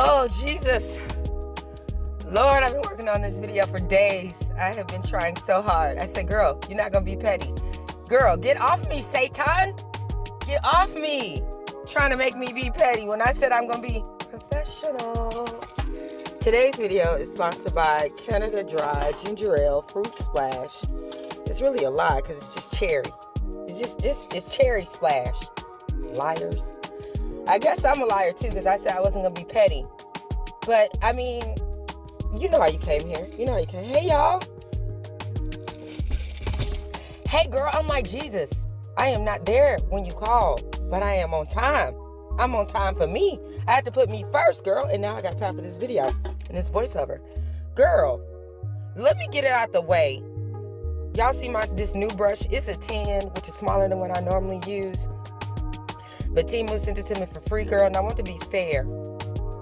Oh, Jesus. Lord, I've been working on this video for days. I have been trying so hard. I said, girl, you're not going to be petty. Girl, get off me, Satan. Get off me. Trying to make me be petty when I said I'm going to be professional. Today's video is sponsored by Canada Dry Ginger Ale Fruit Splash. It's really a lie because it's just cherry. It's cherry splash. Liars. I guess I'm a liar too because I said I wasn't going to be petty. But, I mean, you know how you came here. You know how you came. Hey, y'all. Hey, girl, I'm like Jesus. I am not there when you call, but I am on time. I'm on time for me. I had to put me first, girl, and now I got time for this video and this voiceover. Girl, let me get it out the way. Y'all see this new brush? It's a 10, which is smaller than what I normally use. But Timu sent it to me for free, girl, and I want to be fair.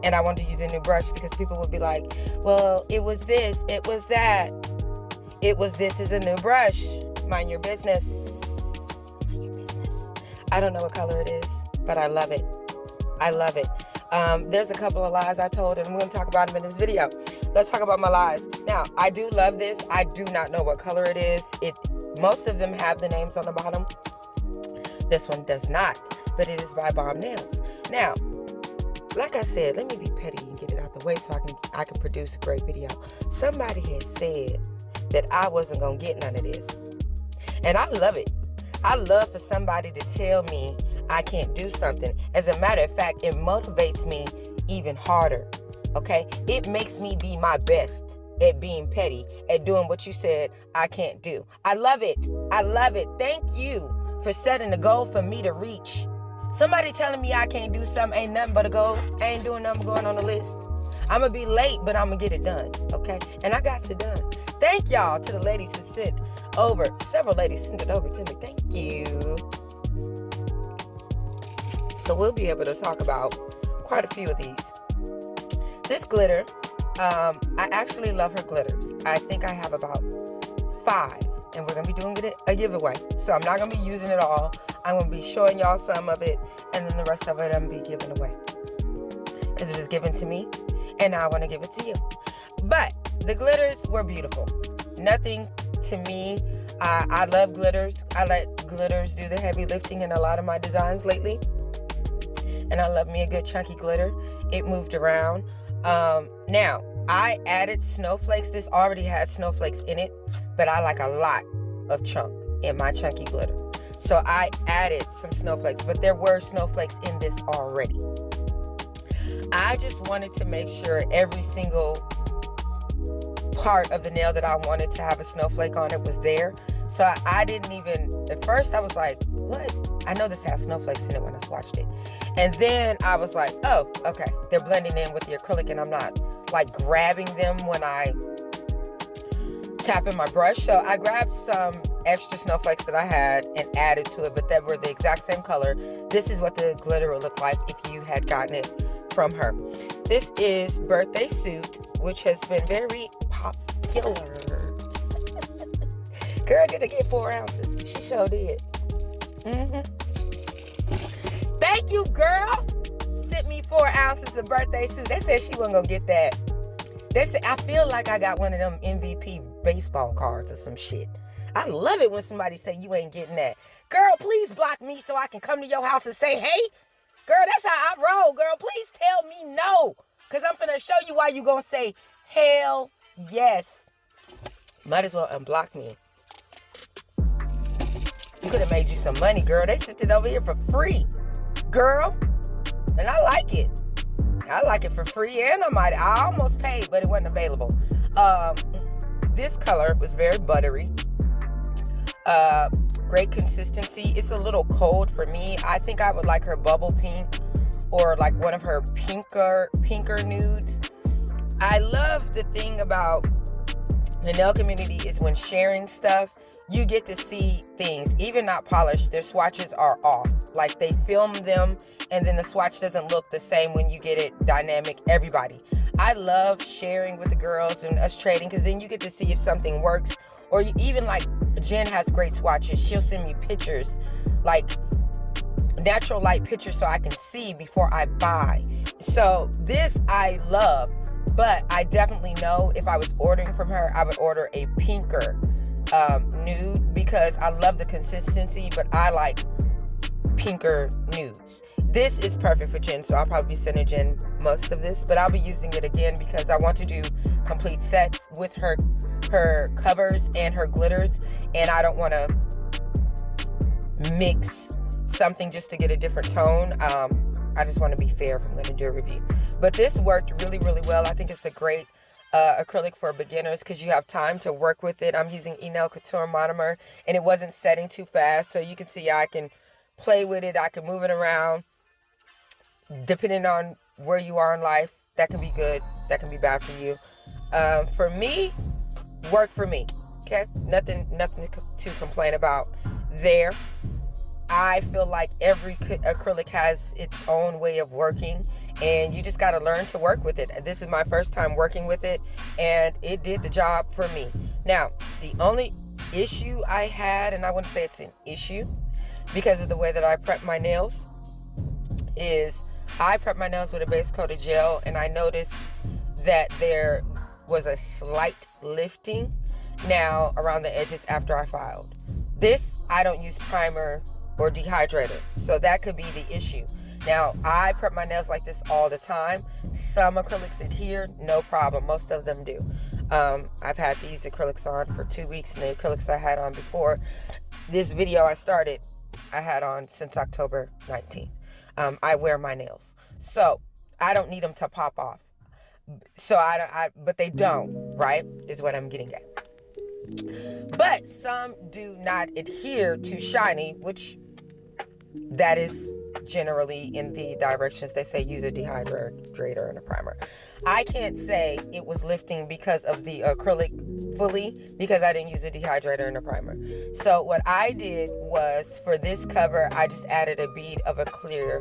And I want to use a new brush because people would be like, well, it was this, it was that. This is a new brush. Mind your business. Mind your business. I don't know what color it is, but I love it. I love it. There's a couple of lies I told, and I'm going to talk about them in this video. Let's talk about my lies. Now, I do love this. I do not know what color it is. Most of them have the names on the bottom. This one does not, but it is by Bombnails. Now, like I said, let me be petty and get it out the way so I can produce a great video. Somebody had said that I wasn't going to get none of this. And I love it. I love for somebody to tell me I can't do something. As a matter of fact, it motivates me even harder. Okay? It makes me be my best at being petty, at doing what you said I can't do. I love it. I love it. Thank you for setting a goal for me to reach. Somebody telling me I can't do something ain't nothing but a goal. I ain't doing nothing going on the list. I'm going to be late, but I'm going to get it done. Okay? And I got it done. Thank y'all to the ladies who sent over. Several ladies sent it over to me. Thank you. So we'll be able to talk about quite a few of these. This glitter, I actually love her glitters. I think I have about 5. And we're going to be doing a giveaway. So I'm not going to be using it all. I'm going to be showing y'all some of it. And then the rest of it I'm going to be giving away. Because it was given to me. And now I want to give it to you. But the glitters were beautiful. Nothing to me. I love glitters. I let glitters do the heavy lifting in a lot of my designs lately. And I love me a good chunky glitter. It moved around. Now, I added snowflakes. This already had snowflakes in it. But I like a lot of chunk in my chunky glitter. So I added some snowflakes. But there were snowflakes in this already. I just wanted to make sure every single part of the nail that I wanted to have a snowflake on it was there. So I didn't even, at first I was like, what? I know this has snowflakes in it when I swatched it. And then I was like, oh, okay. They're blending in with the acrylic and I'm not like grabbing them when I tap in my brush. So I grabbed some extra snowflakes that I had and added to it, but that were the exact same color. This is what the glitter would look like if you had gotten it from her. This is Birthday Suit, which has been very popular. Girl, did I get 4 ounces? She sure did. Thank you, girl. Sent me 4 ounces of Birthday Suit. They said she wasn't gonna get that. They said, I feel like I got one of them MVP baseball cards or some shit. I love it when somebody say you ain't getting that. Girl, please block me so I can come to your house and say, hey, girl, that's how I roll, girl. Please tell me no. Because I'm finna show you why you gonna say, hell yes. Might as well unblock me. You could have made you some money, girl. They sent it over here for free, girl. And I like it. I like it for free, and I almost paid, but it wasn't available. This color was very buttery. Great consistency. It's a little cold for me. I think I would like her bubble pink or like one of her pinker nudes. I love the thing about the nail community is when sharing stuff, you get to see things, even not polished. Their swatches are off. Like they film them and then the swatch doesn't look the same when you get it dynamic. Everybody. I love sharing with the girls and us trading because then you get to see if something works. Or you, even like Jen has great swatches. She'll send me pictures, like natural light pictures so I can see before I buy. So this I love, but I definitely know if I was ordering from her, I would order a pinker nude, because I love the consistency, but I like pinker nudes. This is perfect for Jen, so I'll probably be sending Jen most of this, but I'll be using it again because I want to do complete sets with her covers and her glitters, and I don't want to mix something just to get a different tone. I just want to be fair if I'm going to do a review. But this worked really, really well. I think it's a great acrylic for beginners because you have time to work with it. I'm using Enel Couture monomer, and it wasn't setting too fast, so you can see I can play with it. I can move it around depending on where you are in life. That can be good, that can be bad for you. For me, worked for me. Okay, nothing to complain about there. I feel like every acrylic has its own way of working, and you just got to learn to work with it. This is my first time working with it, and it did the job for me. Now, the only issue I had, and I wouldn't say it's an issue because of the way that I prep my nails, is I prep my nails with a base coat of gel, and I noticed that there was a slight lifting now around the edges after I filed. This, I don't use primer or dehydrator, so that could be the issue. Now, I prep my nails like this all the time. Some acrylics adhere, no problem. Most of them do. I've had these acrylics on for 2 weeks, and the acrylics I had on before this video I started, I had on since October 19th. I wear my nails, so I don't need them to pop off. So but they don't, right? Is what I'm getting at. But some do not adhere to shiny, which that is generally in the directions they say use a dehydrator and a primer. I can't say it was lifting because of the acrylic fully because I didn't use a dehydrator and a primer. So what I did was, for this cover, I just added a bead of a clear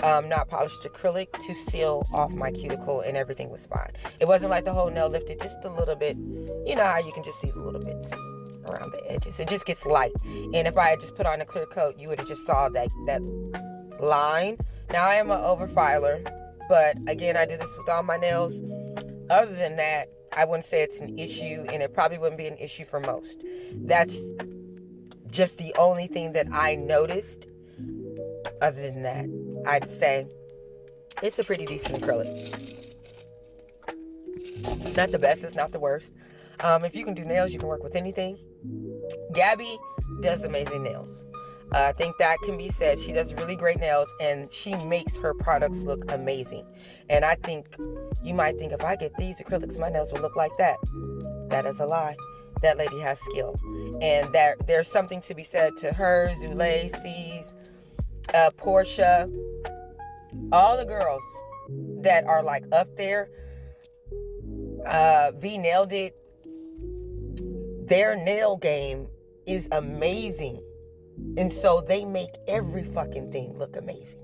not polished acrylic to seal off my cuticle, and everything was fine. It wasn't like the whole nail lifted, just a little bit. You know how you can just see the little bits around the edges. It just gets light. And if I had just put on a clear coat, you would have just saw that line. Now, I am an overfiler, but again, I do this with all my nails. Other than that, I wouldn't say it's an issue, and it probably wouldn't be an issue for most. That's just the only thing that I noticed. Other than that, I'd say it's a pretty decent acrylic. It's not the best, it's not the worst. If you can do nails, you can work with anything. Gabby does amazing nails. I think that can be said. She does really great nails, and she makes her products look amazing. And I think you might think, if I get these acrylics, my nails will look like that. That is a lie. That lady has skill. And there's something to be said to her, Zule, C's, Portia, all the girls that are like up there. V nailed it. Their nail game is amazing. And so they make every fucking thing look amazing.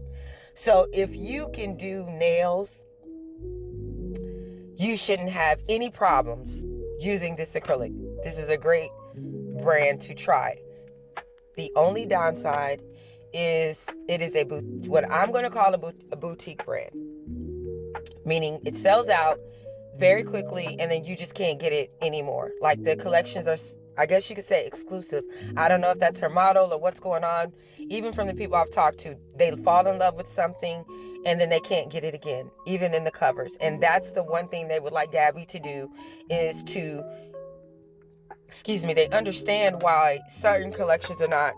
So if you can do nails, you shouldn't have any problems using this acrylic. This is a great brand to try. The only downside is it is what I'm going to call a boutique brand. Meaning it sells out very quickly, and then you just can't get it anymore. Like, the collections are, I guess you could say, exclusive. I don't know if that's her model or what's going on. Even from the people I've talked to, they fall in love with something and then they can't get it again, even in the covers. And that's the one thing they would like Gabby to do, is to, they understand why certain collections are not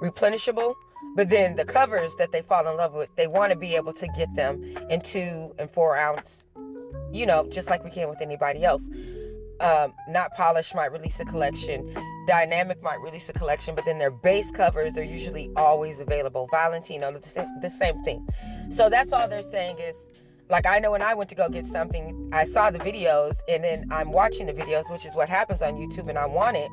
replenishable, but then the covers that they fall in love with, they want to be able to get them in 2 and 4 ounce, just like we can with anybody else. Not Polished might release a collection, Dynamic might release a collection, but then their base covers are usually always available. Valentino, the same thing. So that's all they're saying is, like, I know when I went to go get something, I saw the videos, and then I'm watching the videos, which is what happens on YouTube, and I want it.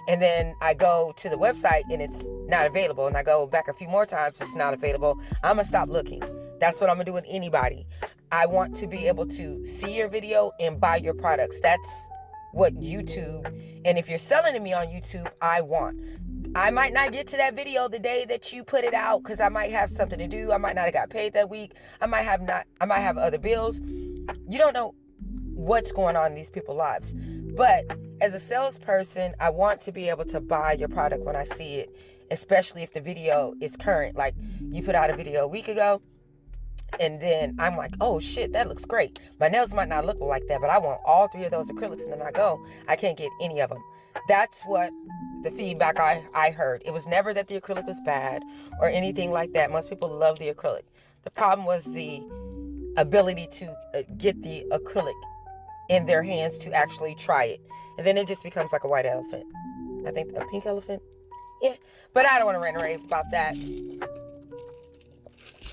And then I go to the website and it's not available. And I go back a few more times, it's not available. I'm going to stop looking. That's what I'm going to do with anybody. I want to be able to see your video and buy your products. That's what YouTube, and if you're selling to me on YouTube, I want. I might not get to that video the day that you put it out because I might have something to do. I might not have got paid that week. I might have other bills. You don't know what's going on in these people's lives. But as a salesperson, I want to be able to buy your product when I see it, especially if the video is current. Like you put out a video a week ago, and then I'm like, oh shit, that looks great. My nails might not look like that, but I want all 3 of those acrylics. And then I can't get any of them. That's what the feedback I heard. It was never that the acrylic was bad or anything like that. Most people love the acrylic. The problem was the ability to get the acrylic in their hands to actually try it. And then it just becomes like a white elephant. I think a pink elephant. Yeah. But I don't want to rant and rave about that,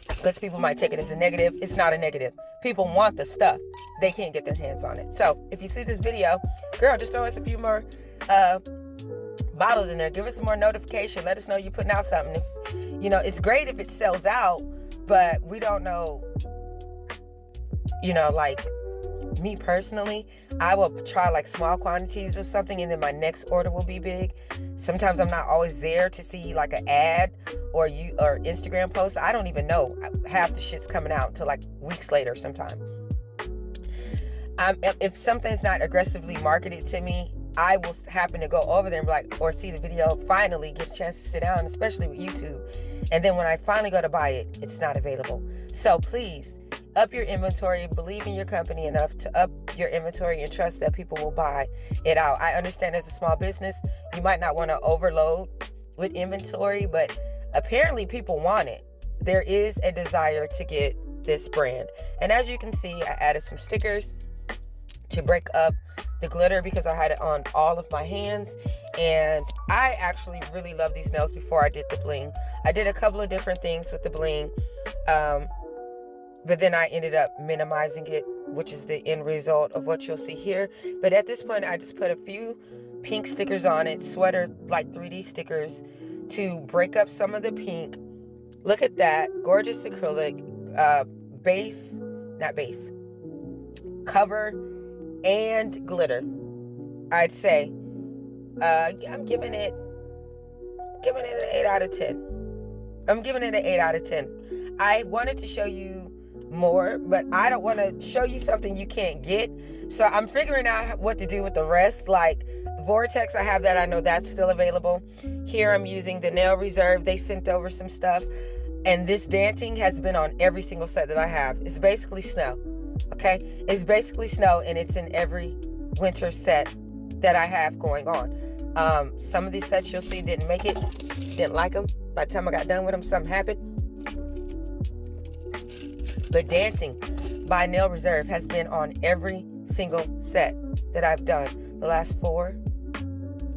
because people might take it as a negative. It's not a negative. People want the stuff. They can't get their hands on it. So if you see this video, girl, just throw us a few more bottles in there. Give us some more notification. Let us know you're putting out something. If it's great if it sells out, but we don't know. Like me personally, I will try like small quantities of something, and then my next order will be big. Sometimes I'm not always there to see like an ad or Instagram post. I don't even know. Half the shit's coming out until like weeks later sometime. If something's not aggressively marketed to me, I will happen to go over there and be like, or see the video, finally get a chance to sit down, especially with YouTube. And then when I finally go to buy it, it's not available. So please, up your inventory. Believe in your company enough to up your inventory and trust that people will buy it out. I understand as a small business, you might not want to overload with inventory, but apparently people want it. There is a desire to get this brand. And as you can see, I added some stickers to break up the glitter because I had it on all of my hands. And I actually really love these nails before I did the bling. I did a couple of different things with the bling. But then I ended up minimizing it, which is the end result of what you'll see here. But at this point, I just put a few pink stickers on it, sweater like 3D stickers, to break up some of the pink. Look at that, gorgeous acrylic, cover and glitter. I'd say I'm giving it an 8 out of 10. I'm giving it an 8 out of 10. I wanted to show you more, but I don't want to show you something you can't get. So I'm figuring out what to do with the rest. Like Vortex, I have that. I know that's still available. Here I'm using the Nail Reserve. They sent over some stuff. And this dancing has been on every single set that I have. It's basically snow. Okay? It's basically snow, and it's in every winter set that I have going on. Some of these sets you'll see didn't make it. Didn't like them. By the time I got done with them, something happened. But Dancing by Nail Reserve has been on every single set that I've done.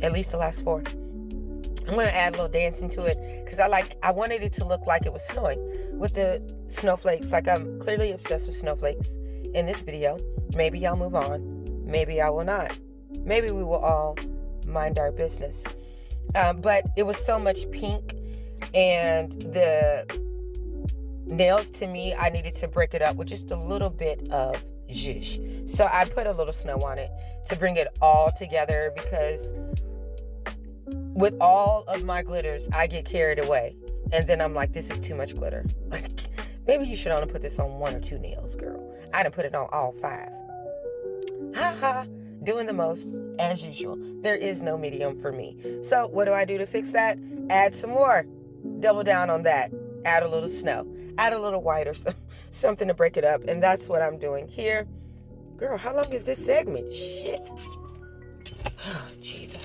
At least the last four. I'm going to add a little dancing to it because I wanted it to look like it was snowing with the snowflakes. Like, I'm clearly obsessed with snowflakes in this video. Maybe I'll move on. Maybe I will not. Maybe we will all mind our business. But it was so much pink, and the nails, to me, I needed to break it up with just a little bit of zhuzh. So I put a little snow on it to bring it all together, because with all of my glitters, I get carried away. And then I'm like, this is too much glitter. Like, maybe you should only put this on 1 or 2 nails, girl. I didn't put it on all 5. Ha ha. Doing the most, as usual. There is no medium for me. So what do I do to fix that? Add some more. Double down on that. Add a little snow. Add a little white or something to break it up. And that's what I'm doing here. Girl, how long is this segment? Shit. Oh, Jesus.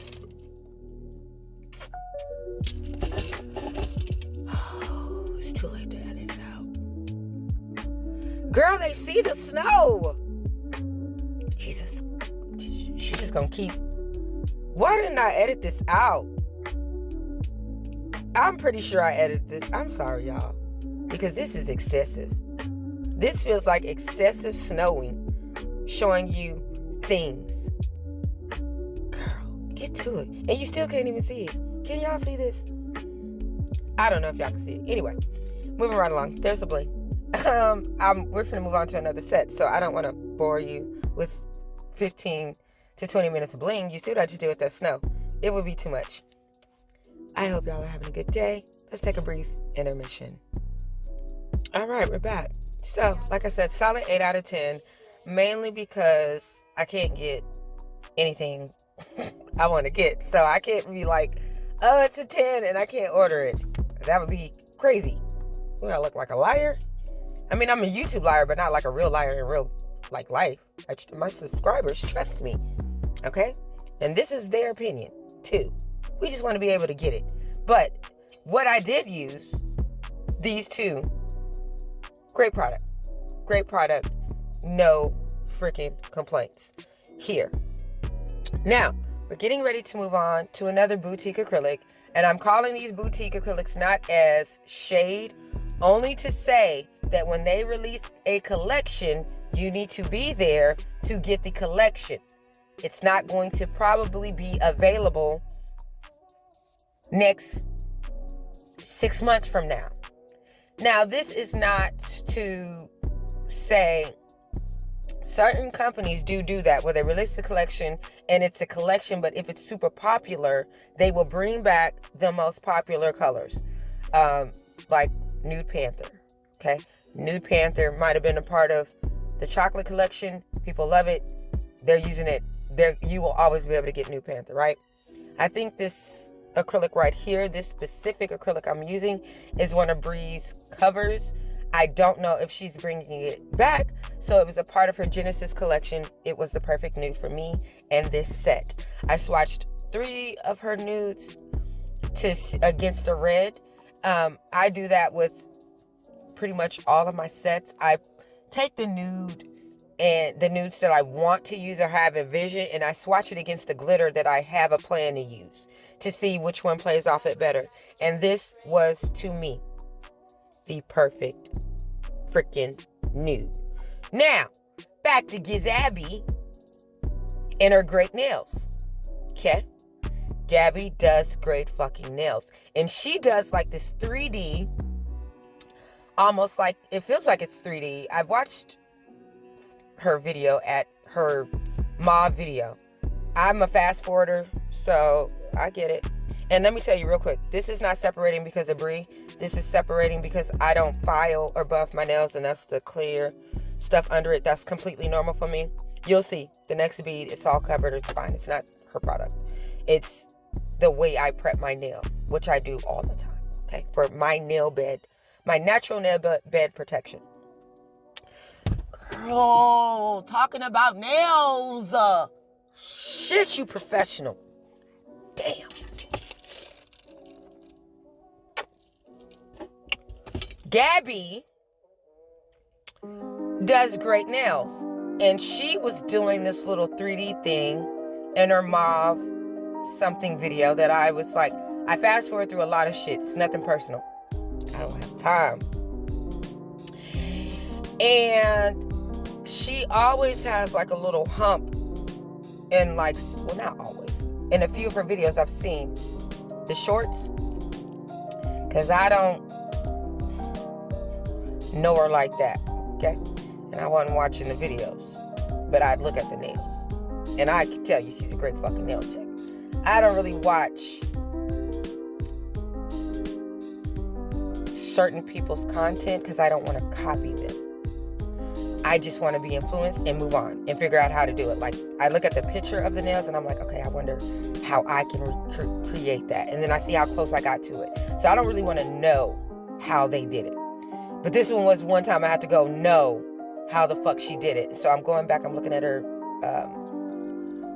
Oh, it's too late to edit it out. Girl, they see the snow. Jesus. She's just gonna keep. Why didn't I edit this out? I'm pretty sure I edited this. I'm sorry, y'all. Because this is excessive. This feels like excessive snowing. Showing you things. Girl, get to it. And you still can't even see it. Can y'all see this? I don't know if y'all can see it. Anyway, moving right along. There's the bling. We're finna move on to another set, so I don't want to bore you with 15 to 20 minutes of bling. You see what I just did with that snow? It would be too much. I hope y'all are having a good day. Let's take a brief intermission. All right, we're back. So, like I said, solid 8 out of 10, mainly because I can't get anything I want to get. So I can't be like, oh, it's a 10 and I can't order it. That would be crazy. Would I look like a liar? I mean, I'm a YouTube liar, but not like a real liar in real life. My subscribers trust me. Okay? And this is their opinion too. We just want to be able to get it. But what I did use, these two, great product. Great product. No freaking complaints. Here. Now, we're getting ready to move on to another boutique acrylic. And I'm calling these boutique acrylics not as shade, only to say that when they release a collection, you need to be there to get the collection. It's not going to probably be available next 6 months from now. Now, this is not to say certain companies do that, where they release the collection and it's a collection, but if it's super popular, they will bring back the most popular colors. Like Nude Panther, okay? Nude Panther might have been a part of the chocolate collection. People love it. They're using it. You will always be able to get Nude Panther, right? I think this acrylic right here, this specific acrylic I'm using, is one of Bree's covers. I don't know if she's bringing it back. So it was a part of her Genesis collection. It was the perfect nude for me and this set. I swatched 3 of her nudes against a red. I do that with pretty much all of my sets. I take the nude and the nudes that I want to use or have a vision, and I swatch it against the glitter that I have a plan to use to see which one plays off it better. And this was, to me, the perfect freaking nude. Now, back to Gabby and her great nails. Okay? Gabby does great fucking nails. And she does like this 3D, almost like, it feels like it's 3D. I've watched her video at her mauve video. I'm a fast forwarder, so I get it. And let me tell you real quick, this is not separating because of Bree. This is separating because I don't file or buff my nails, and that's the clear stuff under it. That's completely normal for me. You'll see the next bead, it's all covered. It's fine. It's not her product. It's the way I prep my nail, which I do all the time. Okay, for my nail bed, my natural nail bed protection. Girl, talking about nails. Shit, you professional. Damn. Gabby does great nails, and she was doing this little 3D thing in her mauve something video that I was like, I fast forward through a lot of shit. It's nothing personal. I don't have time. And she always has like a little hump in like, well, not always. In a few of her videos I've seen the shorts, because I don't know her like that, okay? And I wasn't watching the videos, but I'd look at the nails, and I can tell you she's a great fucking nail tech. I don't really watch certain people's content because I don't want to copy them. I just want to be influenced and move on and figure out how to do it. Like, I look at the picture of the nails and I'm like, okay, I wonder how I can recreate that. And then I see how close I got to it. So I don't really want to know how they did it. But this one was one time I had to go know how the fuck she did it. So I'm going back, I'm looking at her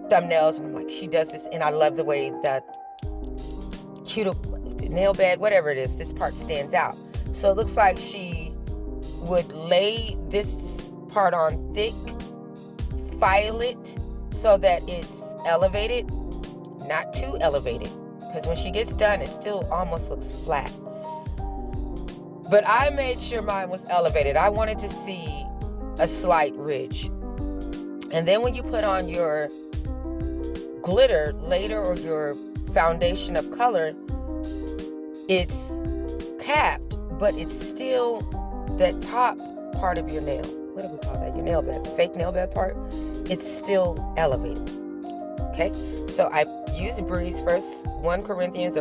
thumbnails, and I'm like, she does this, and I love the way that nail bed, whatever it is, this part stands out. So it looks like she would lay this part on thick, file it so that it's elevated, not too elevated, because when she gets done, it still almost looks flat. But I made sure mine was elevated. I wanted to see a slight ridge. And then when you put on your glitter later, or your foundation of color, it's capped, but it's still that top part of your nail. What do we call that? Your nail bed, fake nail bed part. It's still elevated. Okay, so I used Breeze First Corinthians.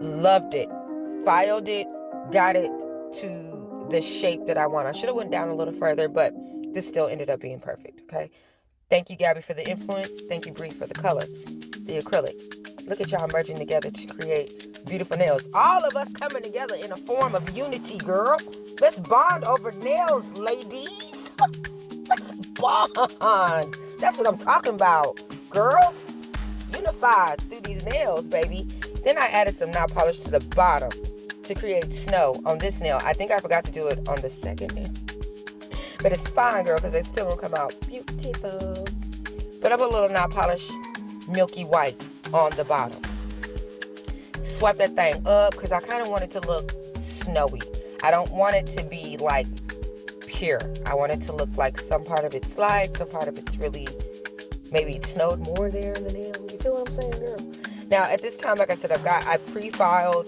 Loved it, filed it, got it to the shape that I want. I should have went down a little further, but this still ended up being perfect. Okay, thank you, Gabby, for the influence. Thank you, Bree, for the color, the acrylic. Look at y'all merging together to create beautiful nails. All of us coming together in a form of unity, girl. Let's bond over nails, ladies. Let's bond. That's what I'm talking about, girl. Unified through these nails, baby. Then I added some nail polish to the bottom to create snow on this nail. I think I forgot to do it on the second nail. But it's fine, girl, because it's still going to come out beautiful. But I put a little nail polish, milky white, on the bottom. Swipe that thing up because I kind of want it to look snowy. I don't want it to be like pure. I want it to look like some part of it's light, some part of it's really, maybe it snowed more there in the nail. You feel what I'm saying, girl? Now, at this time, like I said, I pre-filed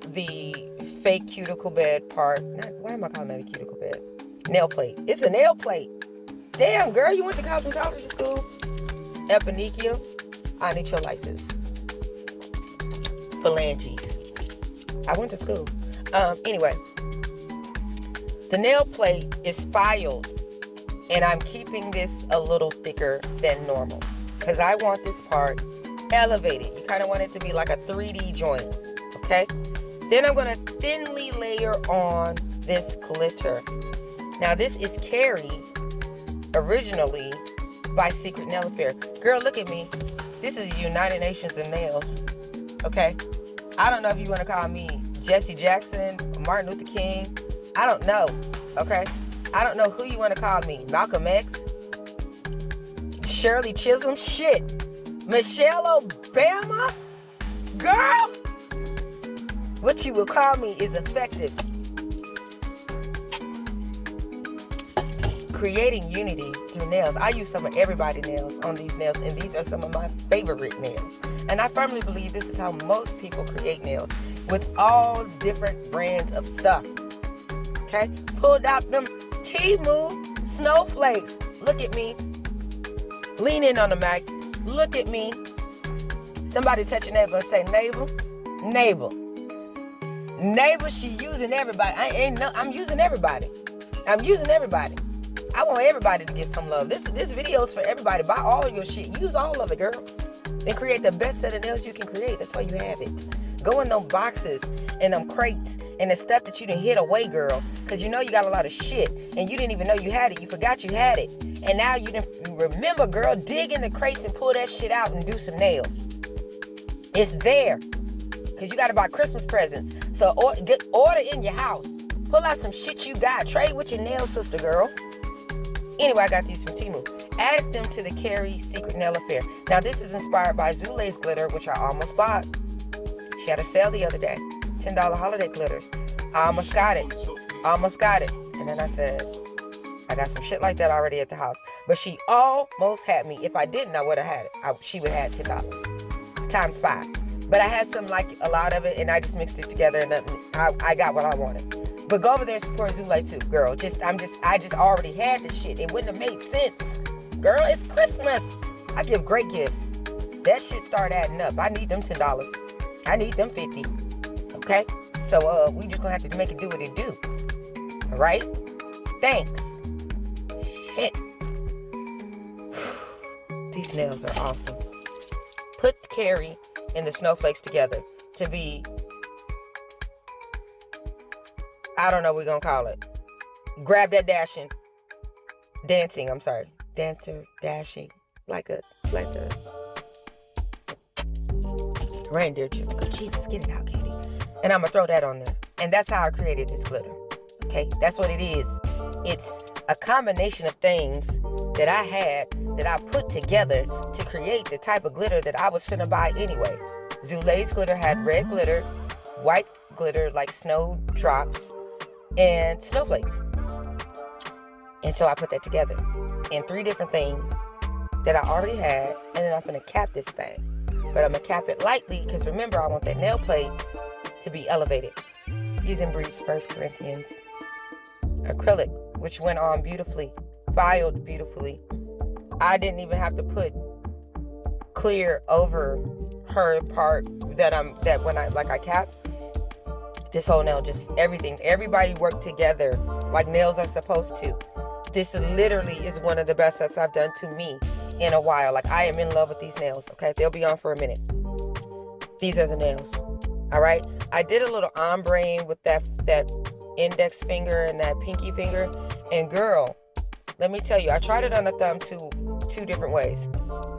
the fake cuticle bed part. Why am I calling that a cuticle bed? Nail plate. It's a nail plate. Damn, girl, you went to cosmetology school? Epinikia, I need your license. Phalanges. I went to school. Anyway, the nail plate is filed, and I'm keeping this a little thicker than normal because I want this part elevated. You kind of want it to be like a 3D joint, okay? Then I'm going to thinly layer on this glitter. Now, this is carried originally by Secret Nail Affair. Girl, look at me. This is United Nations of Nails, okay? I don't know if you want to call me Jesse Jackson, Martin Luther King. I don't know, okay? I don't know who you want to call me. Malcolm X? Shirley Chisholm? Shit. Michelle Obama? Girl! What you will call me is effective. Creating unity through nails. I use some of everybody's nails on these nails, and these are some of my favorite nails. And I firmly believe this is how most people create nails, with all different brands of stuff. Okay? Pulled out them Temu snowflakes. Look at me. Lean in on the mic. Look at me. Somebody touch your neighbor and say, neighbor, neighbor. Neighbor, she using everybody. I'm using everybody. I'm using everybody. I want everybody to get some love. This video is for everybody. Buy all your shit. Use all of it, girl. And create the best set of nails you can create. That's why you have it. Go in them boxes and them crates and the stuff that you done hid away, girl. Because you know you got a lot of shit. And you didn't even know you had it. You forgot you had it. And now you remember, girl, dig in the crates and pull that shit out and do some nails. It's there. Because you got to buy Christmas presents. So order in your house. Pull out some shit you got. Trade with your nail sister, girl. Anyway, I got these from Temu. Added them to the Carrie Secret Nail Affair. Now, this is inspired by Zule's glitter, which I almost bought. She had a sale the other day. $10 holiday glitters. I almost got it. And then I said, I got some shit like that already at the house. But she almost had me. If I didn't, I would have had it. She would have had $10 times 5. But I had some, like a lot of it, and I just mixed it together, and I got what I wanted. But go over there and support Zule too, girl. I just already had this shit. It wouldn't have made sense. Girl, it's Christmas. I give great gifts. That shit start adding up. I need them $10. I need them $50. Okay? So we just gonna have to make it do what it do. Alright? Thanks. Shit. These nails are awesome. Put Carrie and the snowflakes together to be, I don't know what we're going to call it. Grab that dancing, I'm sorry. Dancer, dashing. Like a reindeer chick. Oh, Jesus, get it out, Katie. And I'm going to throw that on there. And that's how I created this glitter. Okay? That's what it is. It's a combination of things that I had that I put together to create the type of glitter that I was finna buy anyway. Zule's glitter had red glitter, white glitter like snow drops, and snowflakes. And so I put that together in 3 different things that I already had, and then I'm gonna cap this thing. But I'm gonna cap it lightly because remember, I want that nail plate to be elevated. Using Breeze 1 Corinthians acrylic, which went on beautifully, filed beautifully. I didn't even have to put clear over her part that I cap. This whole nail, just everybody worked together like nails are supposed to. This literally is one of the best sets I've done to me in a while. Like, I am in love with these nails, okay? They'll be on for a minute. These are the nails, all right? I did a little ombre with that index finger and that pinky finger. And girl, let me tell you, I tried it on the thumb two different ways.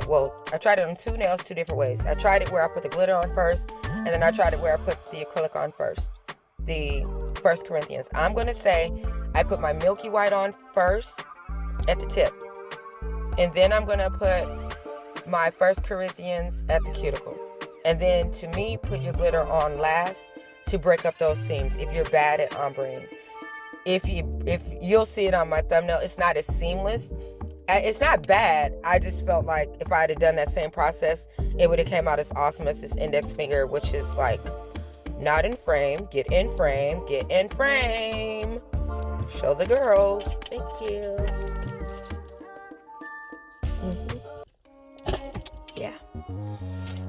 Well, I tried it on two nails 2 different ways. I tried it where I put the glitter on first, and then I tried it where I put the acrylic on first. The 1 Corinthians. I'm going to say I put my milky white on first at the tip. And then I'm going to put my 1 Corinthians at the cuticle. And then, to me, put your glitter on last to break up those seams if you're bad at ombreing. If you'll see it on my thumbnail, it's not as seamless. It's not bad. I just felt like if I had done that same process, it would have came out as awesome as this index finger, which is like not in frame. Get in frame. Get in frame. Show the girls. Thank you. Yeah.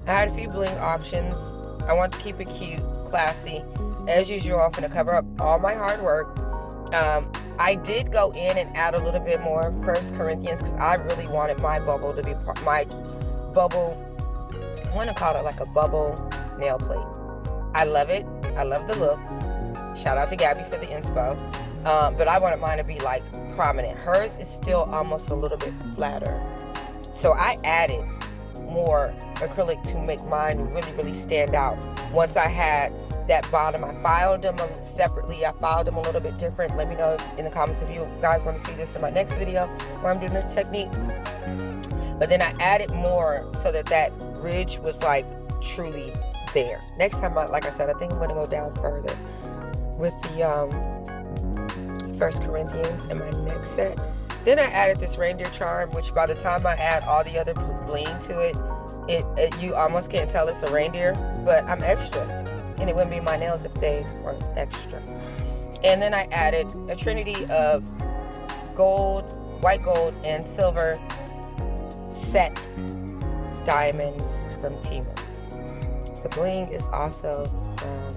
I had a few bling options. I want to keep it cute, classy. As usual, I'm going to cover up all my hard work. I did go in and add a little bit more 1 Corinthians because I really wanted my bubble to be my bubble. I want to call it like a bubble nail plate. I love it. I love the look. Shout out to Gabby for the inspo. But I wanted mine to be like prominent. Hers is still almost a little bit flatter. So I added more acrylic to make mine really, really stand out. Once I had that bottom, I filed them separately. I filed them a little bit different. Let me know in the comments if you guys want to see this in my next video where I'm doing this technique. But then I added more so that ridge was like truly there. Next time, like I said, I think I'm going to go down further with the 1 Corinthians in my next set. Then I added this reindeer charm, which by the time I add all the other bling to it, you almost can't tell it's a reindeer, but I'm extra. And it wouldn't be my nails if they weren't extra. And then I added a trinity of gold, white gold, and silver set diamonds from Temu. The bling is also from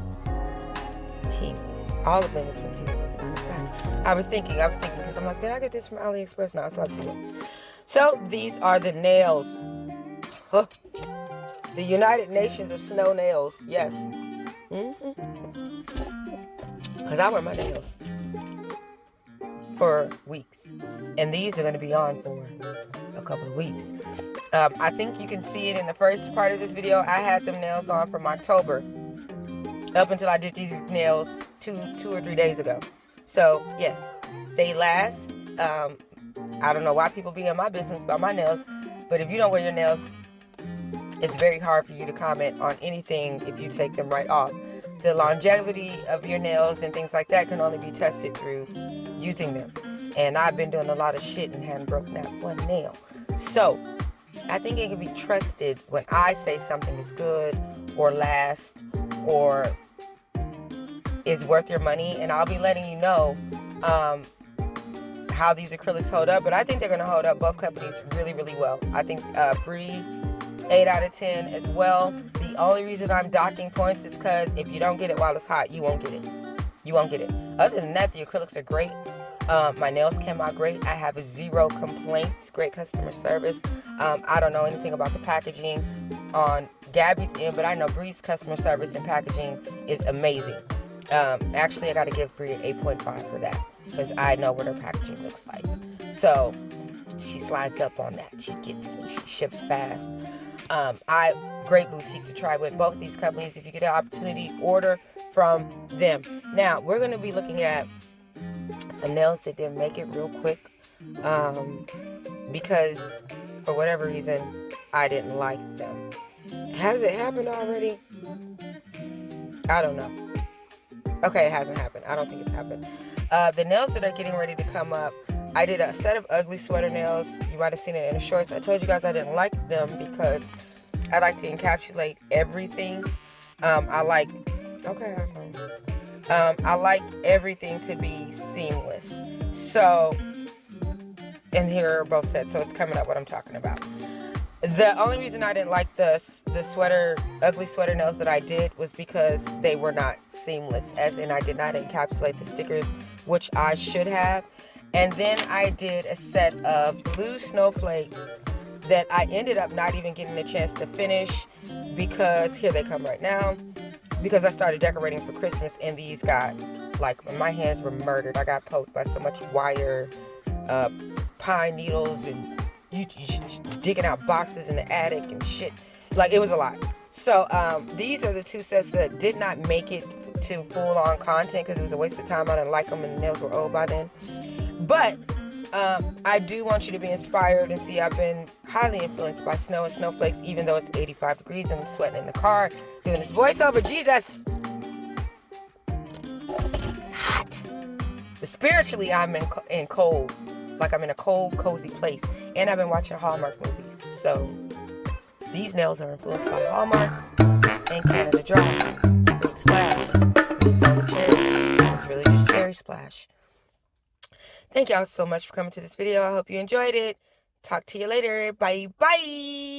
Temu. All the bling is from Temu, as a matter of fact. I was thinking, because I'm like, did I get this from AliExpress? No, I saw Temu. So, these are the nails. Huh. The United Nations of Snow Nails. Yes. Because I wear my nails for weeks. And these are going to be on for a couple of weeks. I think you can see it in the first part of this video. I had them nails on from October up until I did these nails two or 3 days ago. So, yes, they last. I don't know why people be in my business about my nails. But if you don't wear your nails, it's very hard for you to comment on anything if you take them right off. The longevity of your nails and things like that can only be tested through using them. And I've been doing a lot of shit and haven't broken that one nail. So, I think it can be trusted when I say something is good or lasts or is worth your money. And I'll be letting you know how these acrylics hold up. But I think they're going to hold up both companies really, really well. I think Bree, 8 out of 10 as well. The only reason I'm docking points is because if you don't get it while it's hot, you won't get it. You won't get it. Other than that, the acrylics are great. My nails came out great. I have 0 complaints. Great customer service. I don't know anything about the packaging on Gabby's end, but I know Bree's customer service and packaging is amazing. Actually, I got to give Bree an 8.5 for that because I know what her packaging looks like. So she slides up on that. She gets me. She ships fast. Great boutique to try with. Both these companies, if you get an opportunity, order from them. Now, we're going to be looking at some nails that didn't make it real quick because for whatever reason, I didn't like them. Has it happened already? I don't know. Okay, it hasn't happened. I don't think it's happened. The nails that are getting ready to come up, I did a set of ugly sweater nails. You might have seen it in the shorts. I told you guys I didn't like them because I like to encapsulate everything. I like everything to be seamless. So, and here are both sets. So it's coming up what I'm talking about. The only reason I didn't like the ugly sweater nails that I did was because they were not seamless, as in I did not encapsulate the stickers, which I should have. And then I did a set of blue snowflakes that I ended up not even getting a chance to finish because, here they come right now, because I started decorating for Christmas and these got, like, my hands were murdered. I got poked by so much wire, pine needles, and you digging out boxes in the attic and shit. Like, it was a lot. So these are the two sets that did not make it to full-on content because it was a waste of time. I didn't like them and the nails were old by then. But I do want you to be inspired and see I've been highly influenced by snow and snowflakes, even though it's 85 degrees and I'm sweating in the car doing this voiceover. Jesus! It's hot. But spiritually, I'm in cold. Like I'm in a cold, cozy place. And I've been watching Hallmark movies. So these nails are influenced by Hallmark and Canada Dry. Big Splash. It's only cherry. It's really just cherry splash. Thank y'all so much for coming to this video. I hope you enjoyed it. Talk to you later. Bye. Bye.